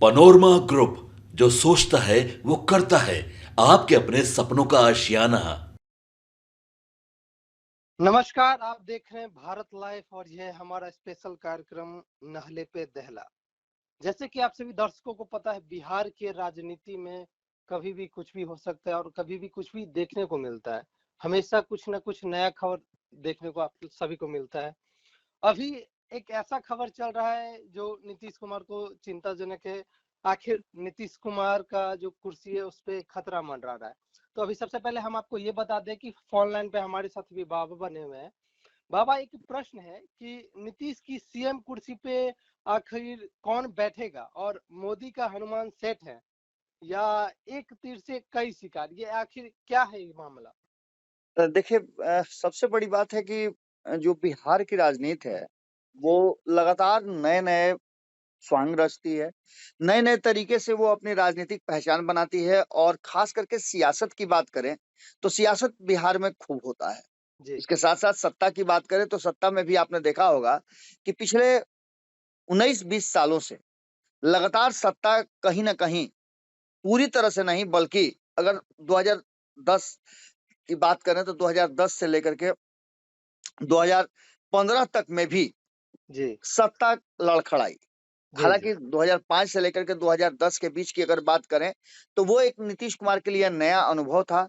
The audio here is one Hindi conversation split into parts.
पनोरमा ग्रुप, जो सोचता है वो करता है। आपके अपने सपनों का आशियाना। नमस्कार, आप देख रहे हैं भारत लाइव और यह है हमारा स्पेशल कार्यक्रम नहले पे दहला। जैसे कि आप सभी दर्शकों को पता है, बिहार के राजनीति में कभी भी कुछ भी हो सकता है और कभी भी कुछ भी देखने को मिलता है। हमेशा कुछ न कुछ नया खबर देखने को आप सभी को मिलता है। अभी एक ऐसा खबर चल रहा है जो नीतीश कुमार को चिंताजनक है। आखिर नीतीश कुमार का जो कुर्सी है उस पे खतरा मंडरा रहा है। तो अभी सबसे पहले हम आपको ये बता दें कि फोन लाइन पे हमारे साथ भी बाबा बने हुए हैं। बाबा, एक प्रश्न है कि नीतीश की सीएम कुर्सी पे आखिर कौन बैठेगा और मोदी का हनुमान सेठ है या एक तीर से कई शिकार, ये आखिर क्या है ये मामला? देखिए, सबसे बड़ी बात है कि जो बिहार की राजनीति है, जी। वो लगातार नए-नए स्वांग रचती है। नए-नए तरीके से वो अपनी राजनीतिक पहचान बनाती है और ख़ास करके सियासत की बात करें, तो सियासत बिहार में खूब होता है। जी। इसके साथ-साथ सत्ता की बात करें, तो सत्ता में भी आपने देखा होगा कि पिछले 19-20 सालों से लगातार सत्ता कहीं न कहीं, पूरी तरह से नहीं बल्कि अगर 2010 की बात करें, तो 2010 से लेकर के 2015 तक में भी जी। सत्ता लड़खड़ाई। जी। जी। हालाँकि 2005 से लेकर के 2010 के बीच की अगर बात करें, तो वो एक नीतीश कुमार के लिए नया अनुभव था।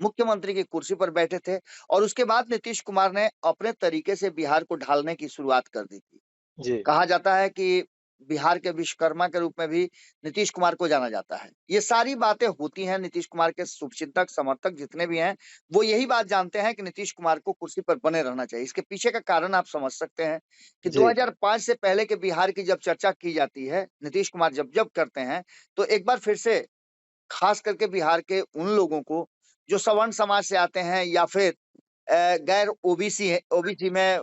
मुख्यमंत्री की कुर्सी पर बैठे थे और उसके बाद नीतीश कुमार ने अपने तरीके से बिहार को ढालने की शुरुआत कर दी थी। जी। कहा जाता है कि बिहार के विश्वकर्मा के रूप में भी नीतीश कुमार को जाना जाता है। ये सारी बातें होती हैं, नीतीश कुमार के शुभचिंतक, समर्थक जितने भी हैं, वो यही बात जानते हैं कि नीतीश कुमार को कुर्सी पर बने रहना चाहिए। इसके पीछे का कारण आप समझ सकते हैं कि जी। 2005 से पहले के बिहार की जब चर्चा की जाती है, नीतीश कुमार जब-जब करते हैं, तो एक बार फिर से खास करके बिहार के उन लोगों को जो सवर्ण समाज से आते हैं या फिर गैर ओबीसी है, ओबीसी में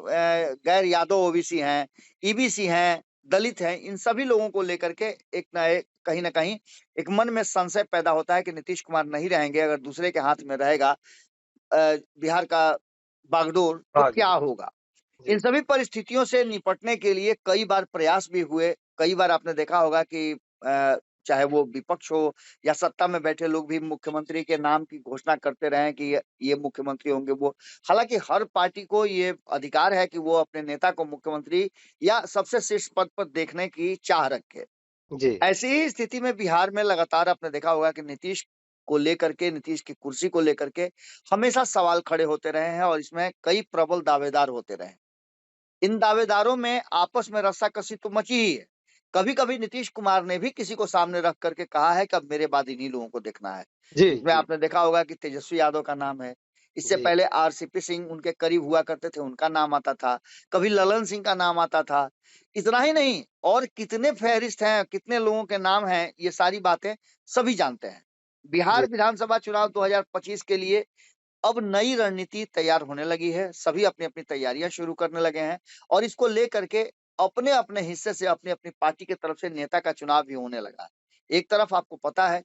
गैर यादव ओबीसी हैं, ईबीसी हैं, दलित हैं, इन सभी लोगों को लेकर के एक ना एक कहीं न कहीं एक मन में संशय पैदा होता है कि नीतीश कुमार नहीं रहेंगे, अगर दूसरे के हाथ में रहेगा बिहार का बागडोर, तो हाँ क्या जी। होगा? इन जी। सभी परिस्थितियों से निपटने के लिए कई बार प्रयास भी हुए। कई बार आपने देखा होगा कि चाहे वो विपक्ष हो या सत्ता में बैठे लोग भी मुख्यमंत्री के नाम की घोषणा करते रहे हैं कि ये मुख्यमंत्री होंगे वो। हालाँकि हर पार्टी को ये अधिकार है कि वो अपने नेता को मुख्यमंत्री या सबसे शीर्ष पद पर देखने की चाह रखे। जी। ऐसी ही स्थिति में बिहार में लगातार आपने देखा होगा कि नीतीश को लेकर के, नीतीश की कुर्सी को लेकर के हमेशा सवाल खड़े होते रहे हैं और इसमें कई प्रबल दावेदार होते रहे हैं। इन दावेदारों में आपस में रस्साकसी तो मची ही है। कभी-कभी नीतीश कुमार ने भी किसी को सामने रख कर के कहा है कि अब मेरे बाद इन्हीं लोगों को देखना है। जी। इसमें जी। आपने देखा होगा कि तेजस्वी यादव का नाम है। इससे जी। पहले आरसीपी सिंह उनके करीब हुआ करते थे, उनका नाम आता था। कभी ललन सिंह का नाम आता था। इतना ही नहीं और कितने फ़हरिस्त हैं, कितने लोगों के नाम हैं, ये सारी बातें सभी जानते हैं। बिहार जी। विधानसभा चुनाव 2025 के लिए अब नई रणनीति तैयार होने लगी है, सभी अपनी-अपनी तैयारियाँ शुरू करने लगे हैं और इसको लेकर के अपने-अपने हिस्से से अपनी-अपनी पार्टी की तरफ से नेता का चुनाव भी होने लगा है। एक तरफ आपको पता है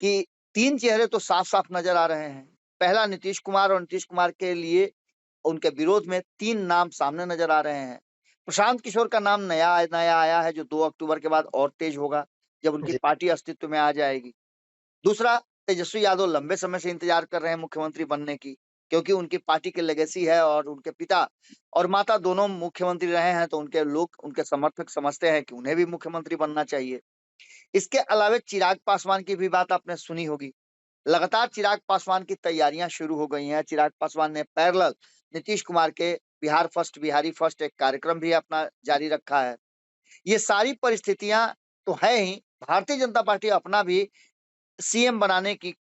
कि 3 चेहरे तो साफ-साफ नज़र आ रहे हैं। पहला नीतीश कुमार और नीतीश कुमार के लिए उनके विरोध में 3 नाम सामने नज़र आ रहे हैं। प्रशांत किशोर का नाम नया आया है जो 2 अक्टूबर के बाद और तेज़ होगा, जब उनकी जी। पार्टी अस्तित्व में आ जाएगी। दूसरा, तेजस्वी यादव लंबे समय से इंतजार कर रहे हैं मुख्यमंत्री बनने की, क्योंकि उनकी पार्टी की लेगेसी है और उनके पिता और माता दोनों मुख्यमंत्री रहे हैं, तो उनके लोग, उनके समर्थक समझते हैं कि उन्हें भी मुख्यमंत्री बनना चाहिए। इसके अलावे चिराग पासवान की भी बात आपने सुनी होगी। लगातार चिराग पासवान की तैयारियां शुरू हो गई हैं। चिराग पासवान ने पैरेलल नीतीश कुमार के बिहार फर्स्ट, बिहारी फर्स्ट एक कार्यक्रम भी अपना जारी रखा है। ये सारी परिस्थितियां तो है ही, भारतीय जनता पार्टी अपना भी सीएम बनाने की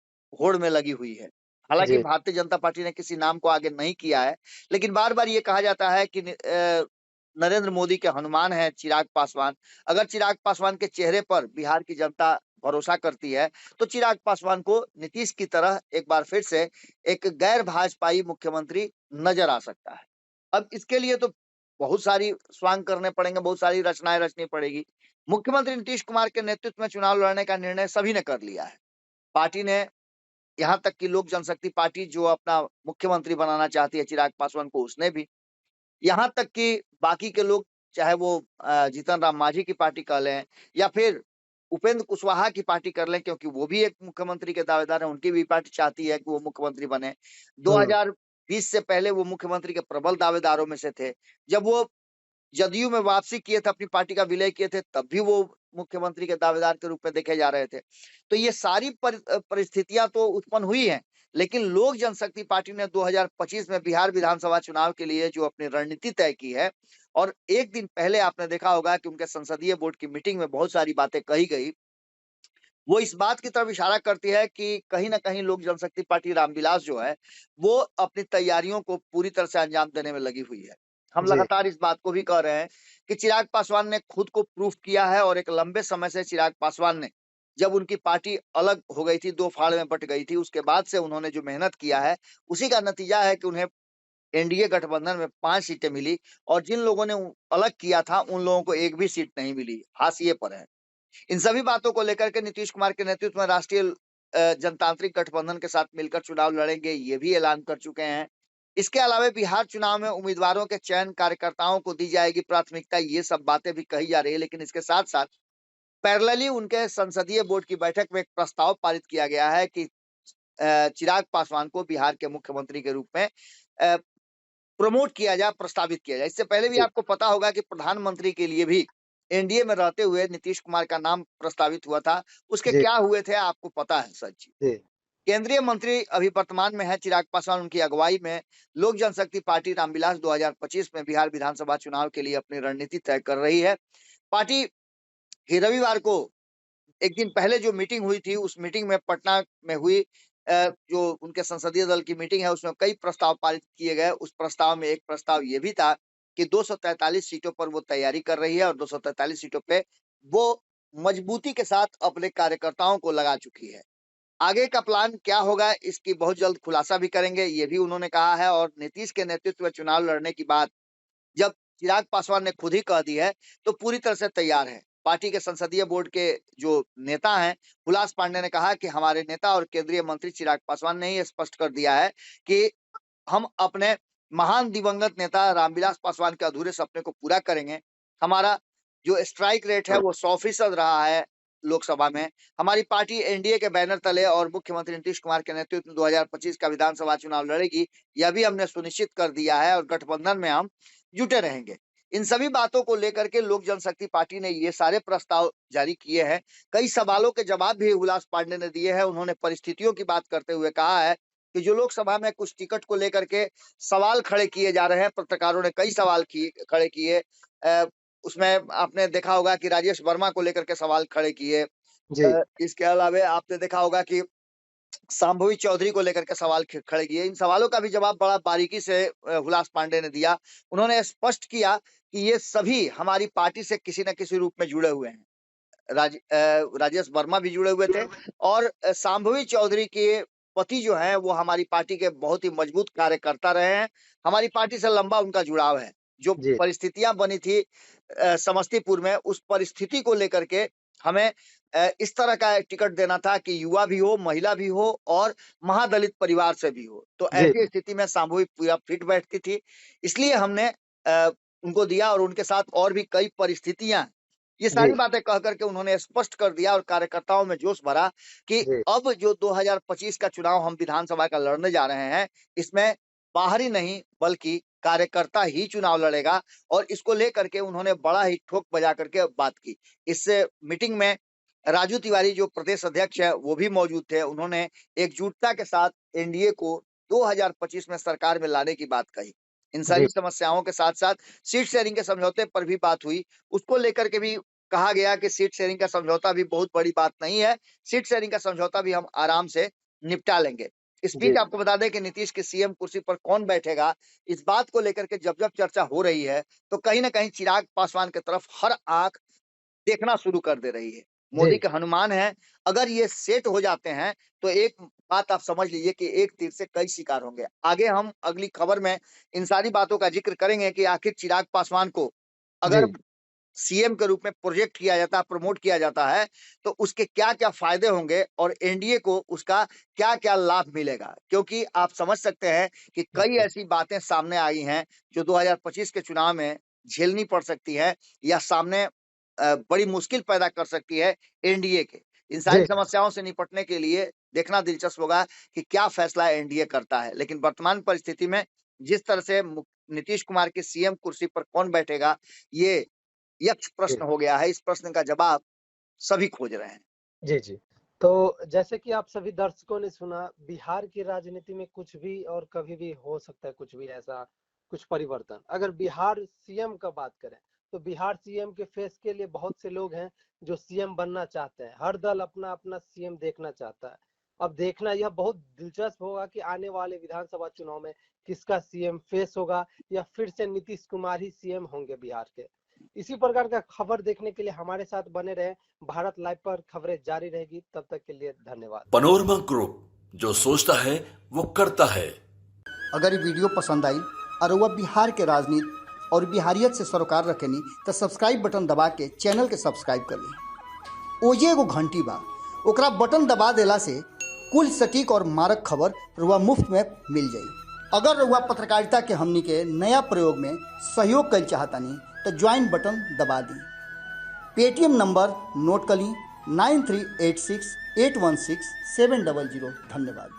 होड़ में लगी हुई है। हालाँकि जी। भारतीय जनता पार्टी ने किसी नाम को आगे नहीं किया है, लेकिन बार-बार ये कहा जाता है कि नरेंद्र मोदी के हनुमान हैं चिराग पासवान। अगर चिराग पासवान के चेहरे पर बिहार की जनता भरोसा करती है, तो चिराग पासवान को नीतीश की तरह एक बार फिर से एक गैर भाजपाई मुख्यमंत्री नज़र आ सकता है। अब इसके लिए तो बहुत सारी स्वांग करने पड़ेंगे, बहुत सारी रचनाएँ रचनी पड़ेगी। मुख्यमंत्री नीतीश कुमार के नेतृत्व में चुनाव लड़ने का निर्णय सभी ने कर लिया है। पार्टी ने, यहाँ तक कि लोक जनशक्ति पार्टी जो अपना मुख्यमंत्री बनाना चाहती है चिराग पासवान को, उसने भी। यहाँ तक कि बाकी के लोग, चाहे वो जीतन राम मांझी की पार्टी कह लें या फिर उपेंद्र कुशवाहा की पार्टी कर लें, क्योंकि वो भी एक मुख्यमंत्री के दावेदार हैं, उनकी भी पार्टी चाहती है कि वो मुख्यमंत्री बने। 2020 से पहले वो मुख्यमंत्री के प्रबल दावेदारों में से थे। जब वो जदयू में वापसी किए थे, अपनी पार्टी का विलय किए थे, तब भी वो मुख्यमंत्री के दावेदार के रूप में देखे जा रहे थे। तो ये सारी परिस्थितियां तो उत्पन्न हुई हैं, लेकिन लोक जनशक्ति पार्टी ने 2025 में बिहार विधानसभा चुनाव के लिए जो अपनी रणनीति तय की है, और एक दिन पहले आपने देखा होगा कि उनके संसदीय बोर्ड की मीटिंग में बहुत सारी बातें कही गई, वो इस बात की तरफ इशारा करती है कि कहीं ना कहीं लोक जनशक्ति पार्टी रामविलास जो है, वो अपनी तैयारियों को पूरी तरह से अंजाम देने में लगी हुई है। हम जी, लगातार इस बात को भी कह रहे हैं कि चिराग पासवान ने खुद को प्रूफ किया है, और एक लंबे समय से चिराग पासवान ने, जब उनकी पार्टी अलग हो गई थी, दो फाड़ में बट गई थी, उसके बाद से उन्होंने जो मेहनत किया है, उसी का नतीजा है कि उन्हें एनडीए गठबंधन में 5 सीटें मिली, और जिन लोगों ने अलग किया था उन लोगों को एक भी सीट नहीं मिली, हाशिए पर है। इन सभी बातों को लेकर के नीतीश कुमार के नेतृत्व में राष्ट्रीय जनतांत्रिक गठबंधन के साथ मिलकर चुनाव लड़ेंगे, ये भी ऐलान कर चुके हैं। इसके अलावा बिहार चुनाव में उम्मीदवारों के चयन कार्यकर्ताओं को दी जाएगी प्राथमिकता, ये सब बातें भी कही जा रही है। लेकिन इसके साथ साथ पैरेलली उनके संसदीय बोर्ड की बैठक में एक प्रस्ताव पारित किया गया है कि चिराग पासवान को बिहार के मुख्यमंत्री के रूप में प्रमोट किया जाए, प्रस्तावित किया जाए। इससे पहले भी जी, आपको पता होगा कि प्रधानमंत्री के लिए भी एनडीए में रहते हुए नीतीश कुमार का नाम प्रस्तावित हुआ था। उसके जी, क्या हुए थे आपको पता है सर जी। जी, केंद्रीय मंत्री अभी वर्तमान में है चिराग पासवान, उनकी अगुवाई में लोक जनशक्ति पार्टी रामविलास 2025 में बिहार विधानसभा चुनाव के लिए अपनी रणनीति तय कर रही है। पार्टी ही रविवार को एक दिन पहले जो मीटिंग हुई थी, उस मीटिंग में पटना में हुई जो उनके संसदीय दल की मीटिंग है, उसमें कई प्रस्ताव पारित किए गए। उस प्रस्ताव में एक प्रस्ताव ये भी था कि 243 सीटों पर वो तैयारी कर रही है, और 243 सीटों पे वो मजबूती के साथ अपने कार्यकर्ताओं को लगा चुकी है। आगे का प्लान क्या होगा, इसकी बहुत जल्द खुलासा भी करेंगे, ये भी उन्होंने कहा है। और नीतीश के नेतृत्व में चुनाव लड़ने की बात जब चिराग पासवान ने खुद ही कह दी है, तो पूरी तरह से तैयार है। पार्टी के संसदीय बोर्ड के जो नेता हैं, हुलास पांडे ने कहा कि हमारे नेता और केंद्रीय मंत्री चिराग पासवान ने ही स्पष्ट कर दिया है कि हम अपने महान दिवंगत नेता रामविलास पासवान के अधूरे सपने को पूरा करेंगे। हमारा जो स्ट्राइक रेट है वो 100% रहा है लोकसभा में। हमारी पार्टी एनडीए के बैनर तले और मुख्यमंत्री नीतीश कुमार के नेतृत्व में 2025 का विधानसभा चुनाव लड़ेगी, यह भी हमने सुनिश्चित कर दिया है, और गठबंधन में हम जुटे रहेंगे। इन सभी बातों को लेकर के लोक जनशक्ति पार्टी ने ये सारे प्रस्ताव जारी किए हैं। कई सवालों के जवाब भी हुलास पांडे ने दिए हैं। उन्होंने परिस्थितियों की बात करते हुए कहा है कि जो लोकसभा में कुछ टिकट को लेकर के सवाल खड़े किए जा रहे हैं, पत्रकारों ने कई सवाल किए खड़े किए। उसमें आपने देखा होगा कि राजेश वर्मा को लेकर के सवाल खड़े किए। जी, इसके अलावा आपने देखा होगा कि शांभवी चौधरी को लेकर के सवाल खड़े किए। इन सवालों का भी जवाब बड़ा बारीकी से हुलास पांडे ने दिया। उन्होंने स्पष्ट किया कि ये सभी हमारी पार्टी से किसी न किसी रूप में जुड़े हुए हैं। राजेश वर्मा भी जुड़े हुए थे, और शांभवी चौधरी के पति जो हैं वो हमारी पार्टी के बहुत ही मजबूत कार्यकर्ता रहे हैं। हमारी पार्टी से लंबा उनका जुड़ाव है। जो जी, परिस्थितियां बनी थी समस्तीपुर में, उस परिस्थिति को लेकर के हमें इस तरह का टिकट देना था कि युवा भी हो, महिला भी हो, और महादलित परिवार से भी हो। तो जी, ऐसी स्थिति में शांभवी पूरा फिट बैठती थी, इसलिए हमने उनको दिया। और उनके साथ और भी कई परिस्थितियां, ये सारी जी, बातें कह करके उन्होंने स्पष्ट कर दिया, और कार्यकर्ताओं में जोश भरा कि जी, अब जो 2025 का चुनाव हम विधानसभा का लड़ने जा रहे हैं, इसमें बाहरी नहीं बल्कि कार्यकर्ता ही चुनाव लड़ेगा। और इसको लेकर के उन्होंने बड़ा ही ठोक बजा करके बात की। इस मीटिंग में राजू तिवारी जो प्रदेश अध्यक्ष है वो भी मौजूद थे। उन्होंने एकजुटता के साथ एनडीए को 2025 में सरकार में लाने की बात कही। इन जी, सारी समस्याओं के साथ साथ सीट शेयरिंग के समझौते पर भी बात हुई। उसको लेकर के भी कहा गया कि सीट शेयरिंग का समझौता भी बहुत बड़ी बात नहीं है, सीट शेयरिंग का समझौता भी हम आराम से निपटा लेंगे। इस बीच जी, आपको बता दें कि नीतीश की सीएम कुर्सी पर कौन बैठेगा, इस बात को लेकर के जब जब चर्चा हो रही है, तो कहीं ना कहीं चिराग पासवान की तरफ हर आंख देखना शुरू कर दे रही है। मोदी जी, के हनुमान है, अगर ये सेट हो जाते हैं, तो एक बात आप समझ लीजिए कि एक तीर से कई शिकार होंगे। आगे हम अगली खबर में इन सारी बातों का जिक्र करेंगे कि आखिर चिराग पासवान को अगर जी, सीएम के रूप में प्रोजेक्ट किया जाता है, प्रमोट किया जाता है, तो उसके क्या-क्या फायदे होंगे, और एनडीए को उसका क्या-क्या लाभ मिलेगा। क्योंकि आप समझ सकते हैं कि कई जी, ऐसी बातें सामने आई हैं, जो 2025 के चुनाव में झेलनी पड़ सकती हैं, या सामने बड़ी मुश्किल पैदा कर सकती है एनडीए के। इन सारी जी समस्याओं से निपटने के लिए देखना दिलचस्प होगा कि क्या फैसला एनडीए करता है। लेकिन वर्तमान परिस्थिति में जिस तरह से नीतीश कुमार की सीएम कुर्सी पर कौन बैठेगा, ये यक्ष जी प्रश्न हो गया है। इस प्रश्न का जवाब सभी खोज रहे हैं। जी जी। तो जैसे कि आप सभी दर्शकों ने सुना, बिहार की राजनीति में कुछ भी और कभी भी हो सकता है, कुछ भी ऐसा कुछ परिवर्तन। अगर बिहार सीएम का बात करें तो बिहार सीएम के फेस के लिए बहुत से लोग हैं जो सीएम बनना चाहते हैं। हर दल अपना अपना सीएम देखना चाहता है। अब देखना यह बहुत दिलचस्प होगा कि आने वाले विधानसभा चुनाव में किसका सीएम फेस होगा या फिर से नीतीश कुमार ही सीएम होंगे बिहार के। इसी प्रकार का खबर देखने के लिए हमारे साथ बने रहे। भारत लाइव पर खबरें जारी रहेगी। तब तक के लिए धन्यवाद। पनोरमा ग्रुप, जो सोचता है वो करता है। अगर ये वीडियो पसंद आई और वह बिहार के राजनीति और बिहारियत से सरोकार रखेनी तो सब्सक्राइब बटन दबा के चैनल के सब्सक्राइब कर ली। ओजे एगो घंटी बा, ओकरा बटन दबा देला से कुल सटीक और मारक खबर रुआ मुफ्त में मिल जाई। अगर रुआ पत्रकारिता के हमनी के नया प्रयोग में सहयोग कर चाहतानी तो ज्वाइन बटन दबा दी। पेटीएम नंबर नोट कर ली 9386816700। धन्यवाद।